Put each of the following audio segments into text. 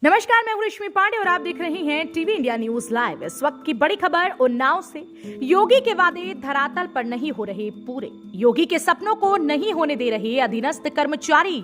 नमस्कार, मैं हूं रश्मि पांडे और आप देख रहे हैं टीवी इंडिया न्यूज लाइव। इस वक्त की बड़ी खबर उन्नाव से। योगी के वादे धरातल पर नहीं हो रहे पूरे। योगी के सपनों को नहीं होने दे रहे अधीनस्थ कर्मचारी।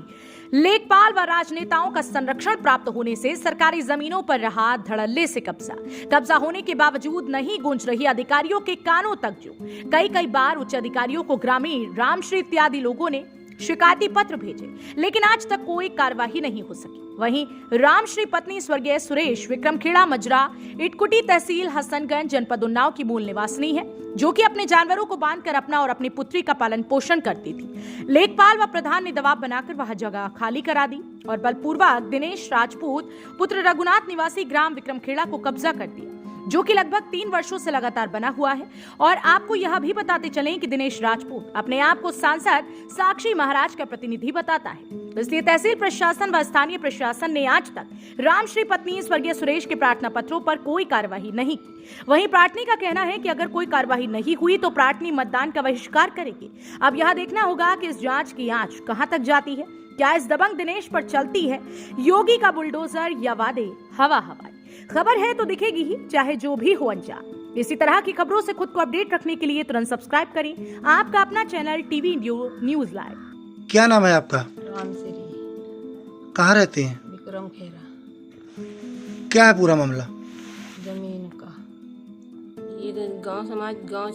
लेखपाल व राजनेताओं का संरक्षण प्राप्त होने से सरकारी जमीनों पर रहा धड़ल्ले से कब्जा होने के बावजूद नहीं गूंज रही अधिकारियों के कानों तक। जो कई बार उच्च अधिकारियों को ग्रामीण रामश्री इत्यादि लोगों ने शिकायती पत्र भेजे, लेकिन आज तक कोई कार्यवाही नहीं हो सकी। वहीं रामश्री पत्नी स्वर्गीय सुरेश विक्रमखेड़ा मजरा इटकुटी तहसील हसनगंज जनपद उन्नाव की मूल निवासिनी है, जो कि अपने जानवरों को बांधकर अपना और अपनी पुत्री का पालन पोषण करती थी। लेखपाल व प्रधान ने दबाव बनाकर वह जगह खाली करा दी और बलपूर्वक दिनेश राजपूत पुत्र रघुनाथ निवासी ग्राम विक्रमखेड़ा को कब्जा कर दिया, जो कि लगभग 3 वर्षों से लगातार बना हुआ है। और आपको यह भी बताते चलें कि दिनेश राजपूत अपने आप को सांसद साक्षी महाराज का प्रतिनिधि बताता है। इसलिए तहसील प्रशासन व स्थानीय प्रशासन ने आज तक रामश्री पत्नी स्वर्गीय सुरेश के प्रार्थना पत्रों पर कोई कार्यवाही नहीं की। वहीं प्रार्थनी का कहना है कि अगर कोई कार्यवाही नहीं हुई तो प्रार्थनी मतदान का बहिष्कार करेगी। अब यह देखना होगा कि इस जांच की आंच कहां तक जाती है। क्या इस दबंग दिनेश पर चलती है योगी का बुलडोजर या वादे हवा हवाई? खबर है तो दिखेगी ही, चाहे जो भी हो अंजाम। इसी तरह की खबरों से खुद को अपडेट रखने के लिए तुरंत सब्सक्राइब करें आपका अपना चैनल टीवी न्यूज लाइव। क्या नाम है आपका? रामश्री। कहाँ रहते हैं? विक्रमखेड़ा। क्या है पूरा मामला? जमीन का ये गांव समाज गांव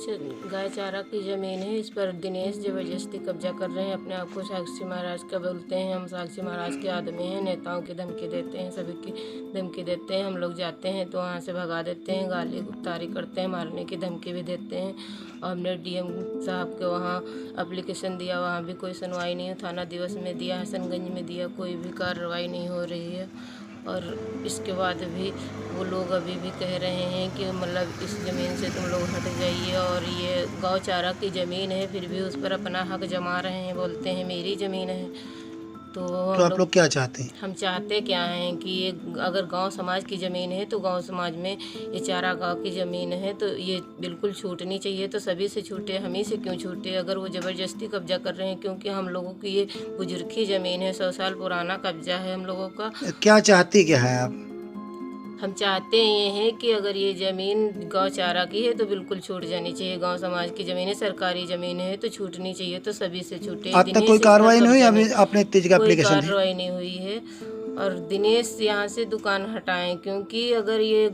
गाय चारा की जमीन है। इस पर दिनेश जबरदस्ती कब्जा कर रहे हैं। अपने आप को साक्षी महाराज का बोलते हैं। हम साक्षी महाराज के आदमी हैं। नेताओं की धमकी देते हैं, सभी की धमकी देते हैं। हम लोग जाते हैं तो वहाँ से भगा देते हैं, गाली गुफ्तारी करते हैं, मारने की धमकी भी देते हैं। और हमने डीएम साहब के वहाँ एप्लीकेशन दिया, वहाँ भी कोई सुनवाई नहीं है। थाना दिवस में दिया, हसनगंज में दिया, कोई भी कार्रवाई नहीं हो रही है। और इसके बाद भी वो लोग अभी भी कह रहे हैं कि मतलब इस ज़मीन से तुम लोग हट जाइए। और ये गौ चारा की ज़मीन है, फिर भी उस पर अपना हक जमा रहे हैं, बोलते हैं मेरी ज़मीन है। तो आप लोग क्या चाहते हैं? हम चाहते क्या हैं कि ये अगर गांव समाज की ज़मीन है तो गांव समाज में ये चारा गांव की ज़मीन है तो ये बिल्कुल छूटनी चाहिए। तो सभी से छूटे, हम ही से क्यों छूटे? अगर वो ज़बरदस्ती कब्जा कर रहे हैं, क्योंकि हम लोगों की ये बुजुर्ग की ज़मीन है, 100 साल पुराना कब्जा है हम लोगों का। क्या चाहती क्या है आप? हम चाहते ये हैं कि अगर ये ज़मीन गौ चारा की है तो बिल्कुल छूट जानी चाहिए। गांव समाज की ज़मीन है, सरकारी ज़मीन है तो छूटनी चाहिए। तो सभी से छूटे। आज तक कोई कार्रवाई नहीं हुई? अभी आपने तेज का एप्लीकेशन कोई कार्रवाई नहीं हुई है। और दिनेश यहाँ से दुकान हटाएं, क्योंकि अगर ये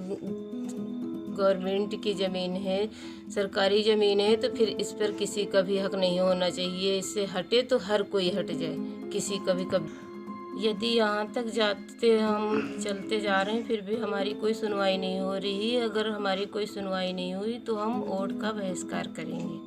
गवर्नमेंट की ज़मीन है, सरकारी ज़मीन है, तो फिर इस पर किसी का भी हक नहीं होना चाहिए। इससे हटे तो हर कोई हट जाए, किसी का भी यदि यहाँ तक जाते हम चलते जा रहे हैं फिर भी हमारी कोई सुनवाई नहीं हो रही है। अगर हमारी कोई सुनवाई नहीं हुई तो हम वोट का बहिष्कार करेंगे।